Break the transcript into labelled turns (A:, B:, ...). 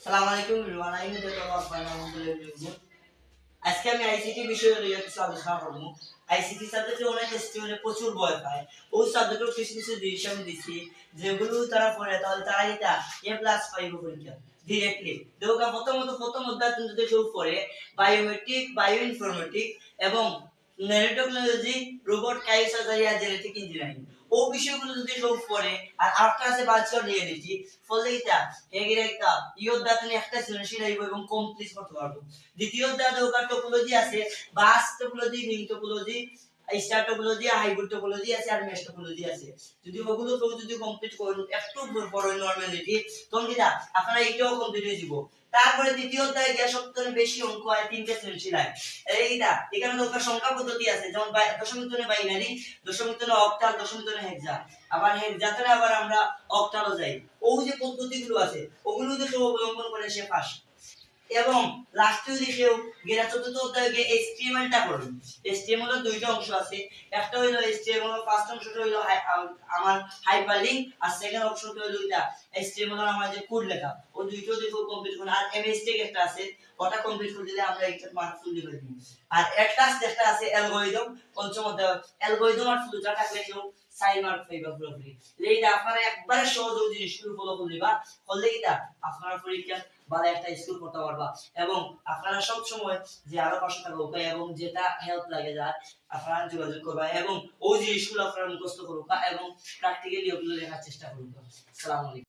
A: সালাম আলাইকুম everyone, I am আজকে আমি আইসিটি বিষয়ে নিয়ে কিছু আলোচনা করব। আইসিটি সাবজেক্টে অনেক স্টুডেন্ট প্রচুর ভয় পায়। ওই সাবজেক্টের কিছু কিছু জিনিস আমি দিচ্ছি যেগুলো তারা পড়ে তাহলে তারা এটা A+ পাইব পরীক্ষা ডিরেক্টলি। দেখো প্রথম অধ্যায় তুমি যদি কেউ পড়ে বায়োমেট্রিক, বায়ো ইনফরমেটিক এবং ন্যানোটেকনোলজি, রোবট কাইসার্জারি আর জেনেটিক ইঞ্জিনিয়ারিং, ও বিষয়গুলো যদি কেউ পড়ে আর আফটার আছে বাচ্চা রিয়েলিটি, ফলে এটা এগের একটা ইয়োদ্দা তুমি একটা সৃজনশীল আইব এবং কমপ্লিট করতে পারবো। দ্বিতীয় অধ্যায় দরকার টোপোলজি আছে, bus topology, ring topology, star topology, hybrid topology আছে আর মেশ টোপোলজি আছে। যদি ওগুলো কেউ যদি কমপ্লিট করেন একটু বড় নরমালিটি, তখন কিনা আপনারা এইটাও কমপ্লিট হয়ে যাব। তারপরে তৃতীয় অধ্যায়ে গিয়ে সবথেকে বেশি অঙ্ক হয়, তিনটে সৃজনশীল হয়। এইটা এখানে দরকার সংখ্যা পদ্ধতি আছে, যেমন দশমিক তনে বাইনারি, দশমিক তনে অক্টাল, দশমিক তনে হেক্সা। আবার হেক্সাতে আবার আমরা অক্টালও যাই। ও যে পদ্ধতিগুলো আছে ওগুলো যদি কেউ অবলম্বন করে সে পাস। এবং লাস্টে যদি কেউ চতুর্থ অধ্যায়ে গিয়ে HTML টা করুন। HTML এর দুইটা অংশ আছে, একটা হইলো HTML এর ফার্স্ট অংশটা হইলো আমার হাইপারলিংক, আর সেকেন্ড অংশটা হইলো এটা HTML এর আমার যে কোড লেখা, ও দুইটো দেখো কমপ্লিট করুন। আর MS টেক একটা আছে, ওটা কমপ্লিট করে দিলে আমরা একটা মার্ক ফুল দিয়ে দিই। আর একটা যেটা আছে অ্যালগরিদম, পঞ্চম অধ্যায় অ্যালগরিদম আর ফ্লোচার্ট থাকলে কেউ 4 মার্ক পাইবা পুরোপুরি। এইটা আপনারা একবারে সহজ জিনিসগুলো ফলো করলিবা, করলে এটা আপনারা পরীক্ষা ভালো একটা স্কোর করতে পারবা। এবং আপনারা সব সময় যে আরো পাশে থাকবো এবং যেটা হেল্প লাগে যায় আপনারা যোগাযোগ করবা এবং ওই জিনিসগুলো আপনারা মুখস্থ করবা এবং প্র্যাকটিক্যালি ওগুলো লেখার চেষ্টা করবা। আসসালামু আলাইকুম।